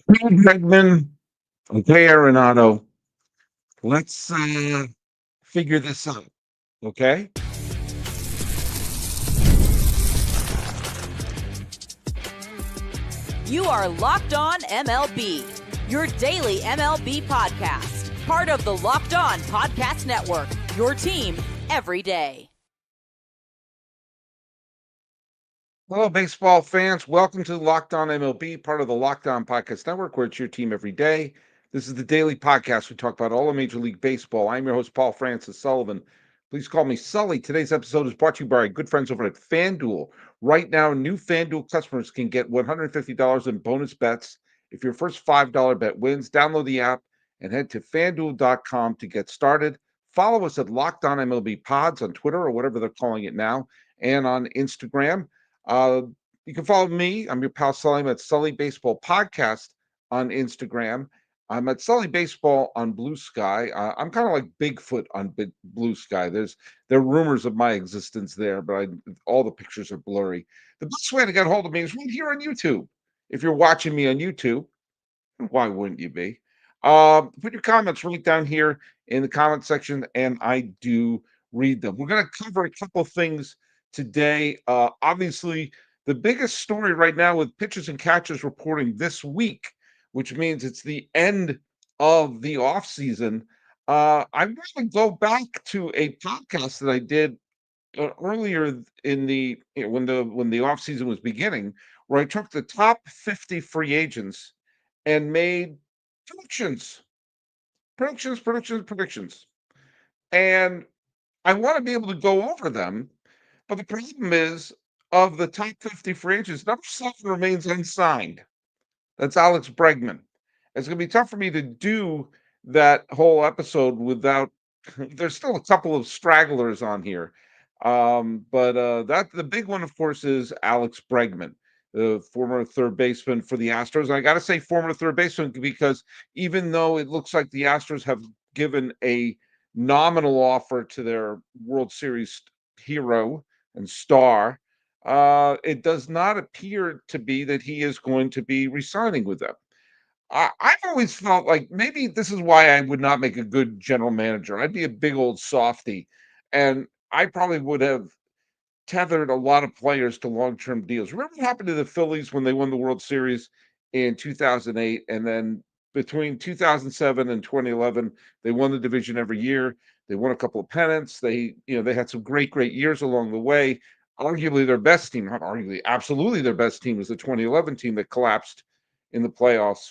Bregman, okay, Arenado. Let's figure this out. Okay. You are Locked On MLB, your daily MLB podcast. Part of the Locked On Podcast Network, your team every day. Hello, baseball fans. Welcome to Locked On MLB, part of the Locked On Podcast Network, where it's your team every day. This is the daily podcast. We talk about all of Major League Baseball. I'm your host, Paul Francis Sullivan. Please call me Sully. Today's episode is brought to you by our good friends over at FanDuel. Right now, new FanDuel customers can get $150 in bonus bets if your first $5 bet wins. Download the app and head to FanDuel.com to get started. Follow us at Locked On MLB Pods on Twitter or whatever they're calling it now, and on Instagram. Uh, you can follow me. I'm your pal Sully. I'm at Sully Baseball Podcast on Instagram. I'm at Sully Baseball on Blue Sky. I'm kind of like Bigfoot on Blue Sky. There are rumors of my existence there, but all the pictures are blurry. The best way to get a hold of me is right here on YouTube. If you're watching me on YouTube, why wouldn't you be? Put your comments right down here in the comment section, and I do read them. We're going to cover a couple of things today. Obviously, the biggest story right now with pitchers and catchers reporting this week, which means it's the end of the off season. I'm going to go back to a podcast that I did earlier in when the off season was beginning, where I took the top 50 free agents and made predictions, predictions. And I want to be able to go over them. But the problem is, of the top 50 free agents, number 7 remains unsigned. That's Alex Bregman. It's going to be tough for me to do that whole episode without. There's still a couple of stragglers on here. But that the big one, of course, is Alex Bregman, the former third baseman for the Astros. And I got to say former third baseman because even though it looks like the Astros have given a nominal offer to their World Series hero and star, it does not appear to be that he is going to be resigning with them. I've always felt like maybe this is why I would not make a good general manager. I'd be a big old softy, and I probably would have tethered a lot of players to long-term deals. Remember what happened to the Phillies when they won the World Series in 2008, and then between 2007 and 2011, they won the division every year. They won a couple of pennants. They had some great years along the way. Arguably their best team, not arguably, absolutely their best team was the 2011 team that collapsed in the playoffs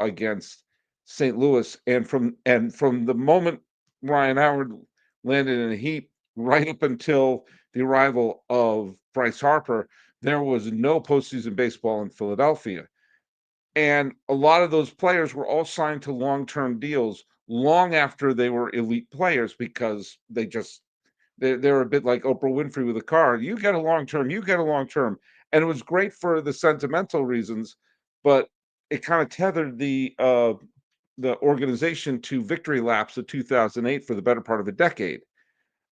against St. Louis. And from the moment Ryan Howard landed in a heap right up until the arrival of Bryce Harper, there was no postseason baseball in Philadelphia. And a lot of those players were all signed to long-term deals long after they were elite players because they're a bit like Oprah Winfrey with a car. You get a long term, you get a long term. And it was great for the sentimental reasons, but it kind of tethered the organization to victory laps of 2008 for the better part of a decade.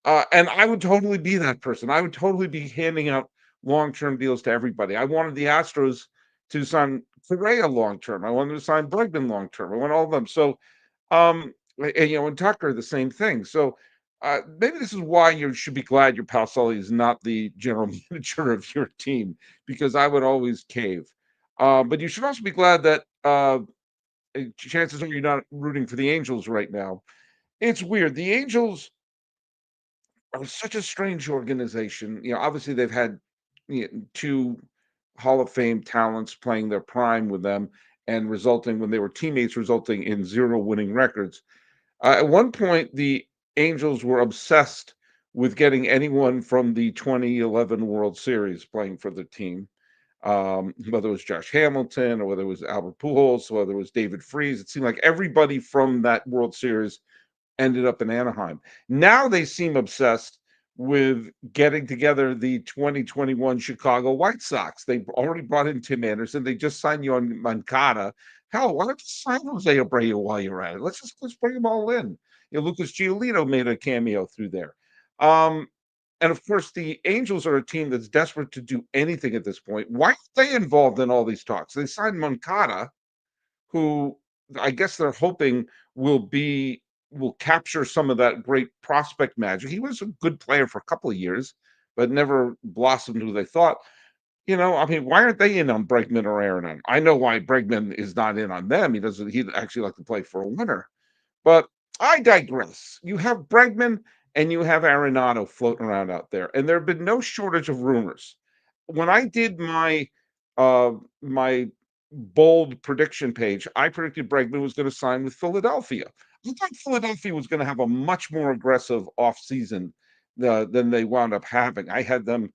And I would totally be that person. I would totally be handing out long-term deals to everybody. I wanted the Astros to sign Correa long-term. I wanted to sign Bregman long-term. I want all of them. So, and Tucker, the same thing. So maybe this is why you should be glad your pal Sully is not the general manager of your team, because I would always cave. But you should also be glad that chances are you're not rooting for the Angels right now. It's weird. The Angels are such a strange organization. Obviously they've had two Hall of Fame talents playing their prime with them and resulting when they were teammates, resulting in 0 winning records. At one point, the Angels were obsessed with getting anyone from the 2011 World Series playing for the team, whether it was Josh Hamilton or whether it was Albert Pujols, or whether it was David Freese. It seemed like everybody from that World Series ended up in Anaheim. Now they seem obsessed with getting together the 2021 Chicago White Sox. They've already brought in Tim Anderson. They just signed you on Moncada. Hell, why don't you sign Jose Abreu while you're at it? Let's bring them all in. Lucas Giolito made a cameo through there. And of course, the Angels are a team that's desperate to do anything at this point. Why aren't they involved in all these talks? They signed Moncada, who I guess they're hoping will capture some of that great prospect magic. He was a good player for a couple of years, but never blossomed who they thought. I mean, why aren't they in on Bregman or Arenado? I know why Bregman is not in on them. He'd actually like to play for a winner. But I digress. You have Bregman and you have Arenado floating around out there, and there have been no shortage of rumors. When I did my bold prediction page, I predicted Bregman was going to sign with Philadelphia. I thought Philadelphia was going to have a much more aggressive offseason than they wound up having. I had them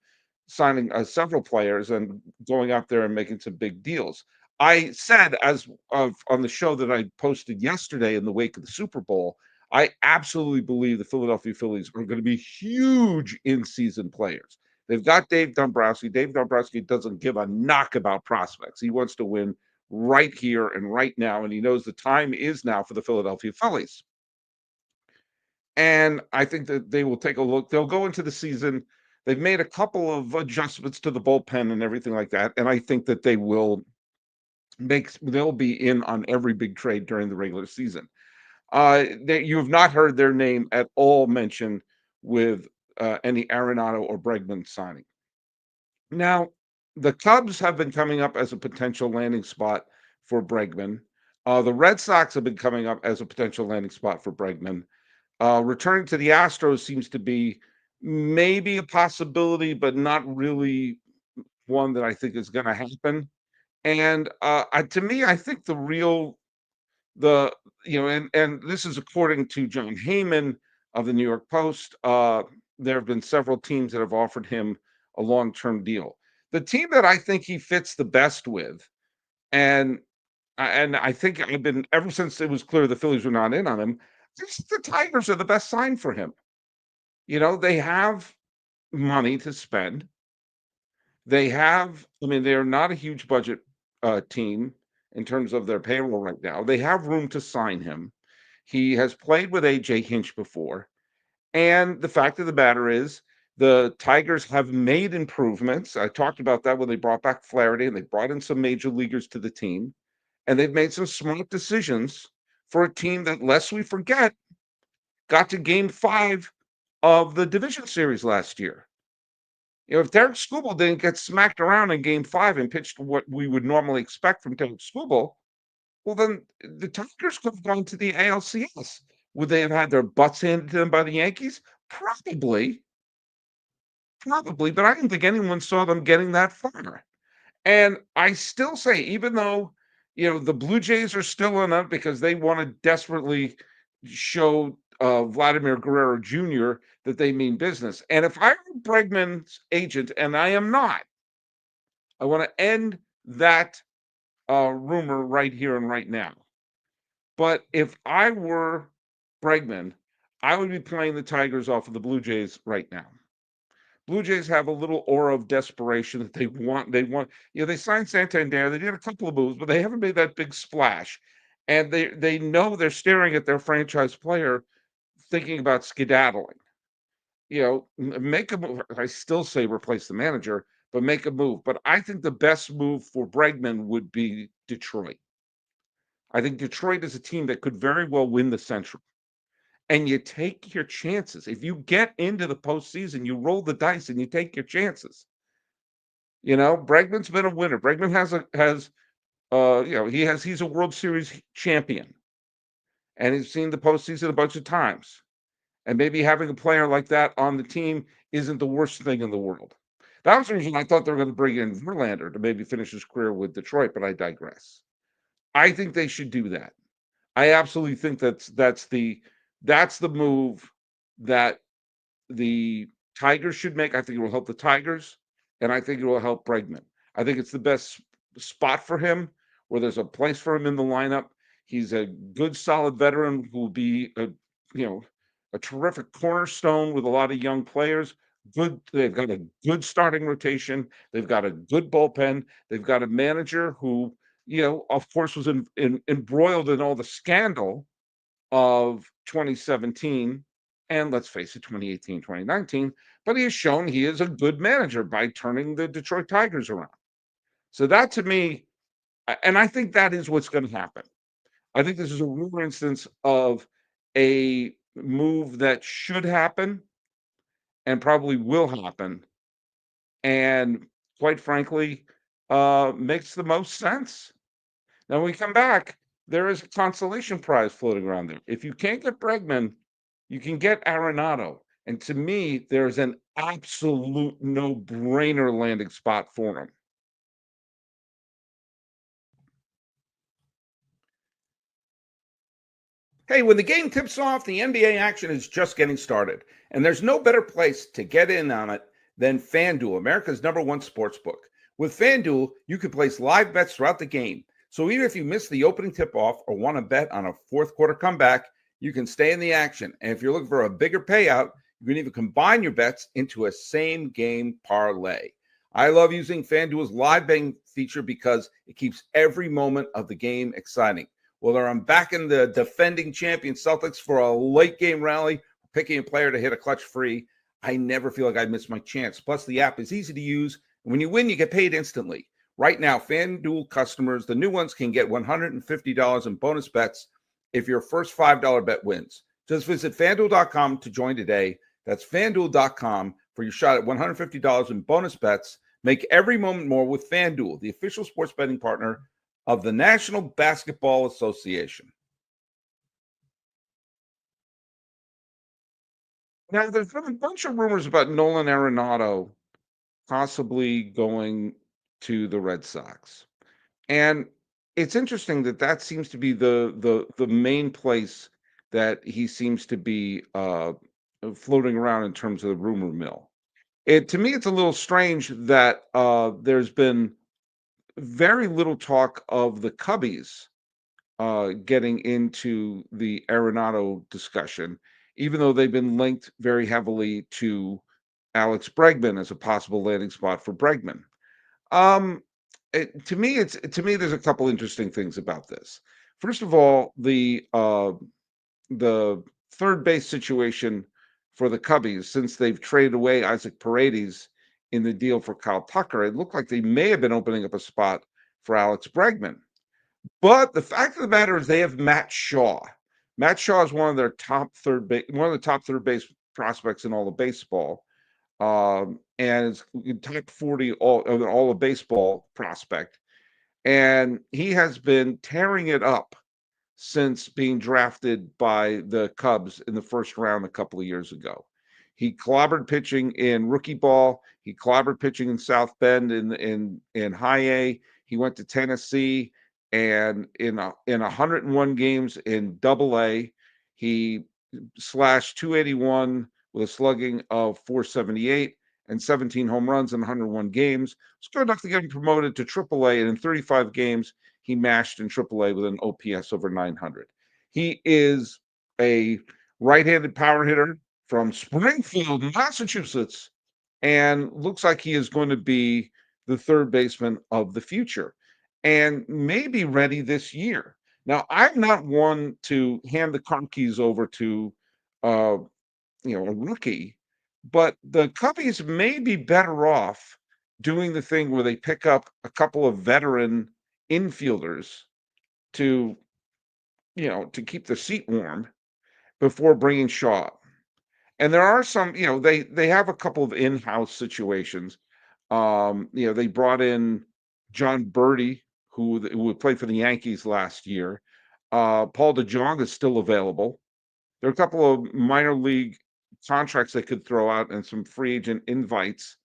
signing several players and going out there and making some big deals. I said, as of on the show that I posted yesterday in the wake of the Super Bowl, I absolutely believe the Philadelphia Phillies are going to be huge in-season players. They've got Dave Dombrowski. Dave Dombrowski doesn't give a knock about prospects. He wants to win right here and right now, and he knows the time is now for the Philadelphia Phillies. And I think that they will take a look. They'll go into the season. They've made a couple of adjustments to the bullpen and everything like that, and I think that they'll be in on every big trade during the regular season. You have not heard their name at all mentioned with any Arenado or Bregman signing. Now, the Cubs have been coming up as a potential landing spot for Bregman. The Red Sox have been coming up as a potential landing spot for Bregman. Returning to the Astros seems to be maybe a possibility, but not really one that I think is going to happen. And to me, I think the and this is according to John Heyman of the New York Post. There have been several teams that have offered him a long-term deal. The team that I think he fits the best with, and I think I've been ever since it was clear the Phillies were not in on him. Just the Tigers are the best sign for him. They have money to spend. I mean, they're not a huge budget team in terms of their payroll right now. They have room to sign him. He has played with AJ Hinch before. And the fact of the matter is, the Tigers have made improvements. I talked about that when they brought back Flaherty and they brought in some major leaguers to the team. And they've made some smart decisions for a team that, lest we forget, got to game 5 of the division series last year. If Derek Skubal didn't get smacked around in game 5 and pitched what we would normally expect from Derek Skubal, well, then the Tigers could have gone to the ALCS. Would they have had their butts handed to them by the Yankees? Probably, but I don't think anyone saw them getting that far. And I still say, even though, the Blue Jays are still in it because they want to desperately show Vladimir Guerrero Jr. that they mean business. And if I were Bregman's agent, and I am not, I want to end that rumor right here and right now. But if I were Bregman, I would be playing the Tigers off of the Blue Jays right now. Blue Jays have a little aura of desperation that they want. They signed Santander. They did a couple of moves, but they haven't made that big splash. And they know they're staring at their franchise player, thinking about skedaddling. Make a move. I still say replace the manager, but make a move. But I think the best move for Bregman would be Detroit. I think Detroit is a team that could very well win the Central. And you take your chances. If you get into the postseason, you roll the dice and you take your chances. Bregman's been a winner. Bregman he's a World Series champion. And he's seen the postseason a bunch of times. And maybe having a player like that on the team isn't the worst thing in the world. That was the reason I thought they were going to bring in Verlander to maybe finish his career with Detroit, but I digress. I think they should do that. I absolutely think that's the move that the Tigers should make. I think it will help the Tigers, and I think it will help Bregman. I think it's the best spot for him, where there's a place for him in the lineup. He's a good, solid veteran who will be a terrific cornerstone with a lot of young players. They've got a good starting rotation. They've got a good bullpen. They've got a manager who, of course, was embroiled in all the scandal of 2017 and, let's face it, 2018, 2019, but he has shown he is a good manager by turning the Detroit Tigers around. So that, to me, And I think that is what's going to happen. I think this is a rare instance of a move that should happen and probably will happen, and quite frankly, makes the most sense. Now, when we come back, there is a consolation prize floating around there. If you can't get Bregman, you can get Arenado. And to me, there's an absolute no-brainer landing spot for him. Hey, when the game tips off, the NBA action is just getting started, and there's no better place to get in on it than FanDuel, America's #1 sports book. With FanDuel, you can place live bets throughout the game. So even if you miss the opening tip-off or want to bet on a fourth quarter comeback, you can stay in the action. And if you're looking for a bigger payout, you can even combine your bets into a same game parlay. I love using FanDuel's live betting feature because it keeps every moment of the game exciting. Whether I'm backing the defending champion Celtics for a late game rally, picking a player to hit a clutch free, I never feel like I missed my chance. Plus, the app is easy to use. And when you win, you get paid instantly. Right now, FanDuel customers, the new ones, can get $150 in bonus bets if your first $5 bet wins. Just visit FanDuel.com to join today. That's FanDuel.com for your shot at $150 in bonus bets. Make every moment more with FanDuel, the official sports betting partner of the National Basketball Association. Now, there's been a bunch of rumors about Nolan Arenado possibly going to the Red Sox. And it's interesting that that seems to be the main place that he seems to be floating around in terms of the rumor mill. It to me, it's a little strange that there's been very little talk of the Cubbies getting into the Arenado discussion, even though they've been linked very heavily to Alex Bregman as a possible landing spot for Bregman. Um, to me, there's a couple interesting things about this. First of all, the third base situation for the Cubbies, since they've traded away Isaac Paredes in the deal for Kyle Tucker, it looked like they may have been opening up a spot for Alex Bregman. But the fact of the matter is they have Matt Shaw. Matt Shaw is one of their one of the top third base prospects in all of baseball. And is top 40 all of baseball prospect. And he has been tearing it up since being drafted by the Cubs in the first round a couple of years ago. He clobbered pitching in rookie ball. He clobbered pitching in South Bend in high A. He went to Tennessee, and in 101 games in Double A, he slashed 281 with a slugging of 478 and 17 home runs in 101 games. It's good enough to get him promoted to AAA, and in 35 games, he mashed in AAA with an OPS over 900. He is a right-handed power hitter from Springfield, Massachusetts, and looks like he is going to be the third baseman of the future and may be ready this year. Now, I'm not one to hand the car keys over to uh, a rookie, but the Cubbies may be better off doing the thing where they pick up a couple of veteran infielders to to keep the seat warm before bringing Shaw. And there are some, they have a couple of in-house situations. They brought in John Birdie, who would play for the Yankees last year. Paul DeJong is still available. There are a couple of minor league contracts they could throw out and some free agent invites.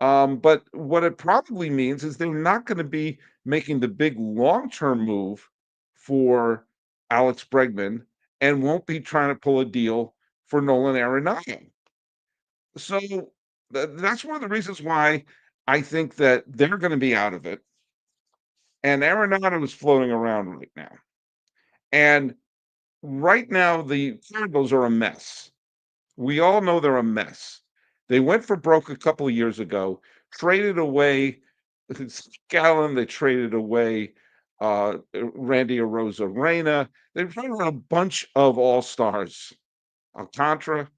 But what it probably means is they're not going to be making the big long-term move for Alex Bregman and won't be trying to pull a deal for Nolan Arenado. So that's one of the reasons why I think that they're going to be out of it. And Arenado is floating around right now. And right now, the Cardinals are a mess. We all know they're a mess. They went for broke a couple of years ago, traded away Scallon, they traded away Randy Arozarena. They traded a bunch of all-stars. Alcantara,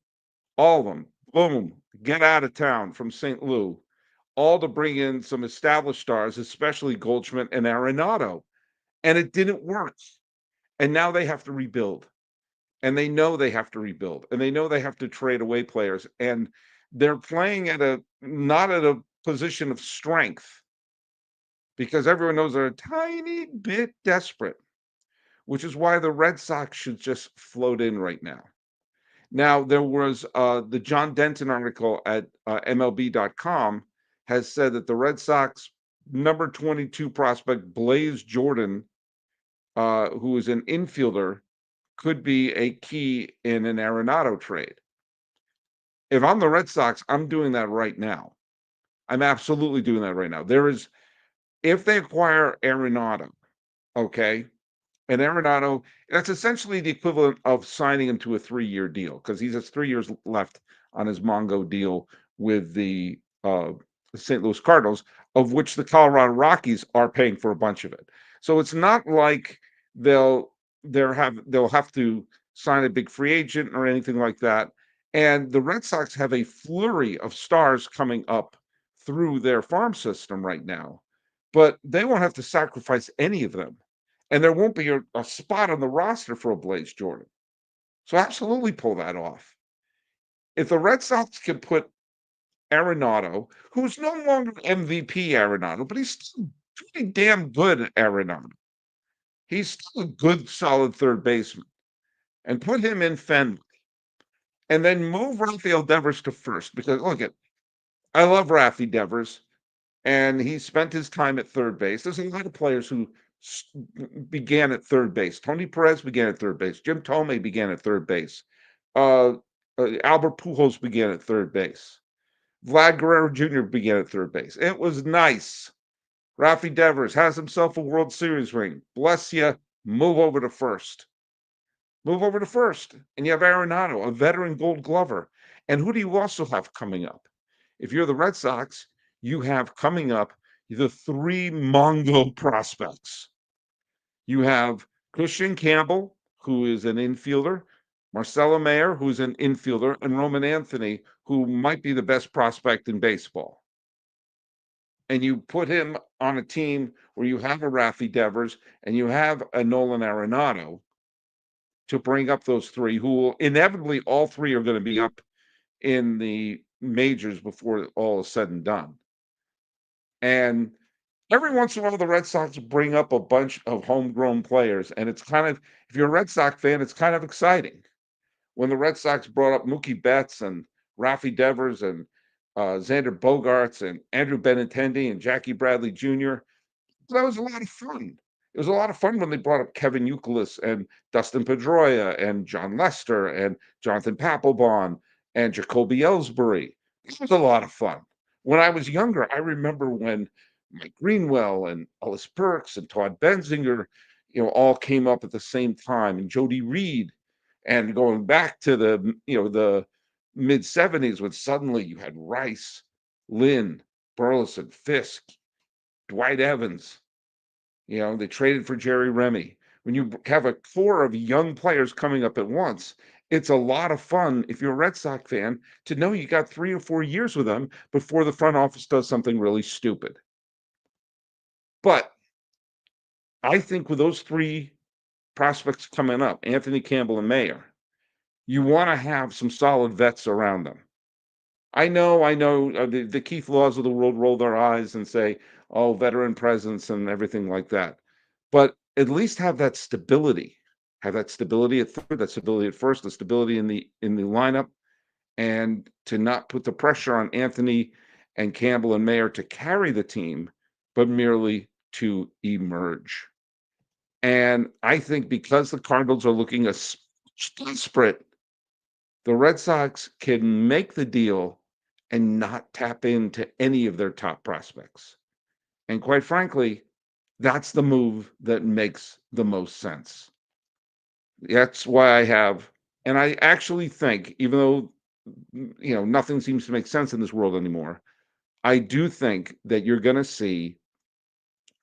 all of them. Boom, get out of town from St. Louis. all to bring in some established stars, especially Goldschmidt and Arenado. And it didn't work. And now they have to rebuild. And they know they have to rebuild. And they know they have to trade away players. And they're playing at a not at a position of strength because everyone knows they're a tiny bit desperate, which is why the Red Sox should just float in right now. Now, there was the John Denton article at MLB.com has said that the Red Sox number 22 prospect Blaze Jordan, who is an infielder, could be a key in an Arenado trade. If I'm the Red Sox, I'm doing that right now. I'm absolutely doing that right now. If they acquire Arenado, okay, and Arenado, that's essentially the equivalent of signing him to a 3-year deal because he has 3 years left on his Mongo deal with the St. Louis Cardinals, of which the Colorado Rockies are paying for a bunch of it. So it's not like they'll have to sign a big free agent or anything like that. And the Red Sox have a flurry of stars coming up through their farm system right now, but they won't have to sacrifice any of them. And there won't be a spot on the roster for a Blaze Jordan. So absolutely pull that off. If the Red Sox can put Arenado, who's no longer MVP Arenado, but he's still pretty damn good Arenado. He's still a good, solid third baseman. And put him in Fenway. And then move Rafael Devers to first. Because I love Rafi Devers. And he spent his time at third base. There's a lot of players who began at third base. Tony Perez began at third base. Jim Thome began at third base. Albert Pujols began at third base. Vlad Guerrero Jr. began at third base. It was nice. Rafi Devers has himself a World Series ring. Bless you. Move over to first. Move over to first. And you have Arenado, a veteran Gold Glover. And who do you also have coming up? If you're the Red Sox, you have coming up the 3 Mongo prospects. You have Christian Campbell, who is an infielder, Marcelo Mayer, who's an infielder, and Roman Anthony, who might be the best prospect in baseball. And you put him on a team where you have a Rafi Devers and you have a Nolan Arenado to bring up those 3, who will inevitably, all 3 are going to be up in the majors before all is said and done. And every once in a while, the Red Sox bring up a bunch of homegrown players. And it's kind of, if you're a Red Sox fan, it's kind of exciting. When the Red Sox brought up Mookie Betts and Rafi Devers and Xander Bogaerts and Andrew Benintendi and Jackie Bradley Jr., that was a lot of fun. It was a lot of fun when they brought up Kevin Youkilis and Dustin Pedroia and John Lester and Jonathan Papelbon and Jacoby Ellsbury. It was a lot of fun. When I was younger, I remember when Mike Greenwell and Ellis Burks and Todd Benzinger, all came up at the same time, and Jody Reed, and going back to the mid 70s when suddenly you had Rice, Lynn, Burleson, Fisk, Dwight Evans. They traded for Jerry Remy. When you have a core of young players coming up at once, it's a lot of fun if you're a Red Sox fan to know you got 3 or 4 years with them before the front office does something really stupid. But I think with those 3 prospects coming up, Anthony, Campbell, and Mayer, you want to have some solid vets around them. I know the Keith Laws of the world roll their eyes and say, oh, veteran presence and everything like that. But at least have that stability. Have that stability at third, that stability at first, the stability in the lineup, and to not put the pressure on Anthony and Campbell and Mayer to carry the team, but merely to emerge. And I think because the Cardinals are looking desperate, the Red Sox can make the deal and not tap into any of their top prospects. And quite frankly, that's the move that makes the most sense. That's why and I actually think, even though nothing seems to make sense in this world anymore, I do think that you're going to see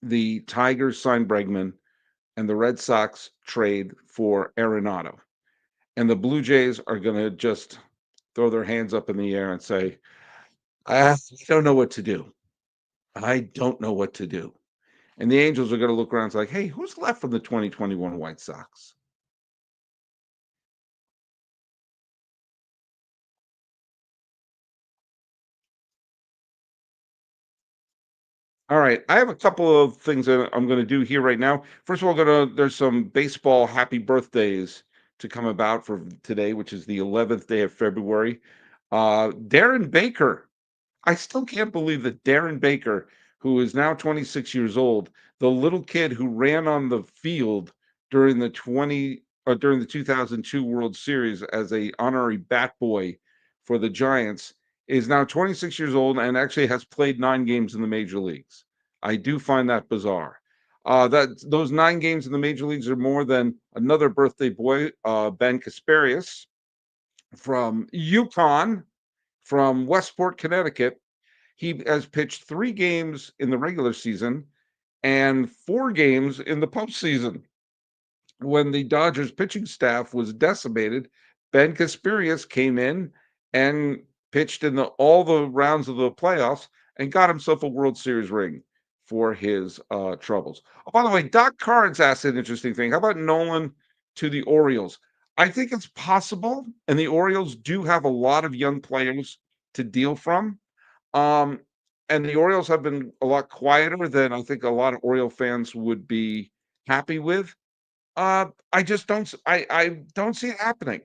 the Tigers sign Bregman and the Red Sox trade for Arenado. And the Blue Jays are going to just throw their hands up in the air and say, I don't know what to do. I don't know what to do. And the Angels are going to look around and say, like, hey, who's left from the 2021 White Sox? All right, I have a couple of things that I'm going to do here right now. First of all, there's some baseball happy birthdays to come about for today, which is the 11th day of February. Darren Baker, I still can't believe that Darren Baker, who is now 26 years old, the little kid who ran on the field during during the 2002 World Series as a honorary bat boy for the Giants, is now 26 years old and actually has played 9 games in the major leagues. I do find that bizarre. That those 9 games in the major leagues are more than another birthday boy, Ben Kasparius from Yukon, from Westport, Connecticut. He has pitched 3 games in the regular season and 4 games in the postseason. When the Dodgers pitching staff was decimated, Ben Kasparius came in and pitched in all the rounds of the playoffs and got himself a World Series ring for his troubles. Oh, by the way, Doc Carnes asked an interesting thing. How about Nolan to the Orioles? I think it's possible, and the Orioles do have a lot of young players to deal from. Um, and the Orioles have been a lot quieter than I think a lot of Oriole fans would be happy with. I just I don't see it happening.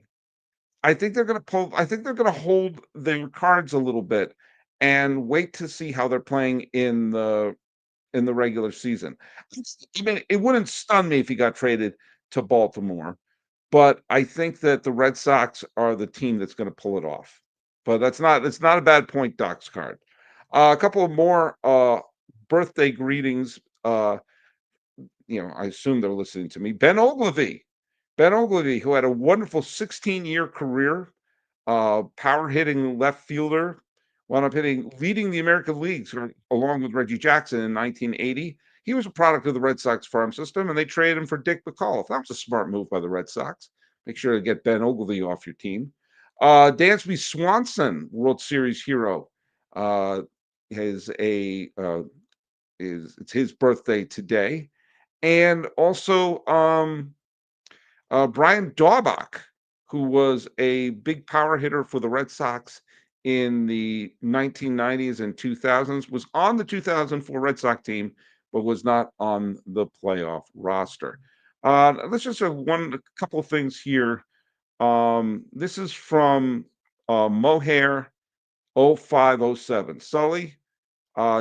I think they're gonna pull I think they're gonna hold their cards a little bit and wait to see how they're playing in the regular season. I mean, it wouldn't stun me if he got traded to Baltimore, but I think that the Red Sox are the team that's gonna pull it off. But it's not a bad point, Doc's card. A couple of more birthday greetings. I assume they're listening to me. Ben Ogilvy. Ben Ogilvy, who had a wonderful 16-year career, power hitting left fielder, wound up leading the American leagues along with Reggie Jackson in 1980. He was a product of the Red Sox farm system, and they traded him for Dick McAuliffe. That was a smart move by the Red Sox. Make sure to get Ben Ogilvy off your team. Dansby Swanson, World Series hero, has it's his birthday today. And also Brian Daubach, who was a big power hitter for the Red Sox in the 1990s and 2000s, was on the 2004 Red Sox team, but was not on the playoff roster. Let's just have a couple of things here. This is from Mohair 0507. Sully,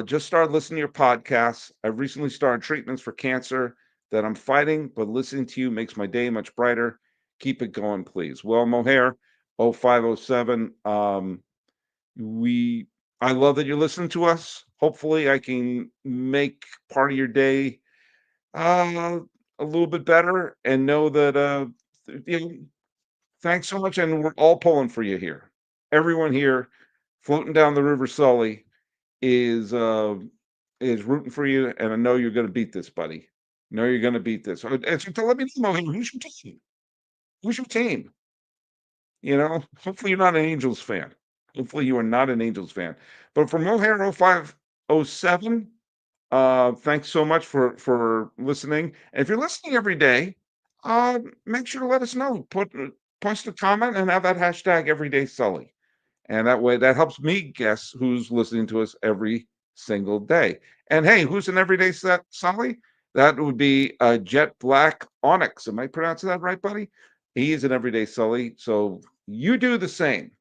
just started listening to your podcasts. I've recently started treatments for cancer that I'm fighting, but listening to you makes my day much brighter. Keep it going, please. Well, Mohair, 0507. I love that you're listening to us. Hopefully, I can make part of your day a little bit better, and know that you know, thanks so much, and we're all pulling for you here. Everyone here, floating down the River Sully, is rooting for you, and I know you're going to beat this, buddy. I know you're going to beat this. And so let me know, who's your team? Who's your team? Hopefully you're not an Angels fan. Hopefully you are not an Angels fan. But for Mohair 0507, thanks so much for listening. And if you're listening every day, make sure to let us know. Post a comment and have that hashtag Everyday Sully. And that way, that helps me guess who's listening to us every single day. And hey, who's an everyday Sully? That would be Jet Black Onyx. Am I pronouncing that right, buddy? He's an everyday Sully. So you do the same.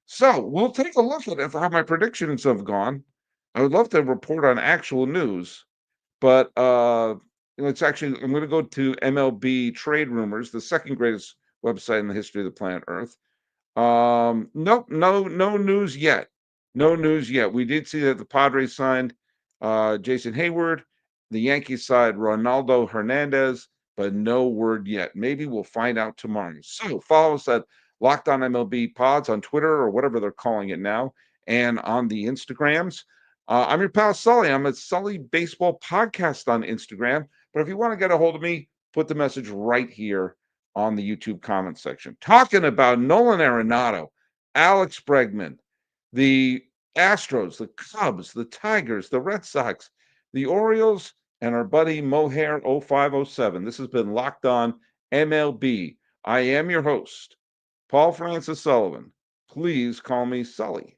So we'll take a look at how my predictions have gone. I would love to report on actual news, but it's actually, I'm going to go to MLB Trade Rumors, the second greatest website in the history of the planet Earth. Nope, no news yet. No news yet. We did see that the Padres signed Jason Hayward, the Yankees side Ronaldo Hernandez, but no word yet. Maybe we'll find out tomorrow. So follow us at Locked On MLB Pods on Twitter, or whatever they're calling it now, and on the Instagrams. I'm your pal Sully. I'm at Sully Baseball Podcast on Instagram. But if you want to get a hold of me, put the message right here on the YouTube comment section. Talking about Nolan Arenado, Alex Bregman, the Astros, the Cubs, the Tigers, the Red Sox, the Orioles, and our buddy Mohair 0507. This has been Locked On MLB. I am your host, Paul Francis Sullivan. Please call me Sully.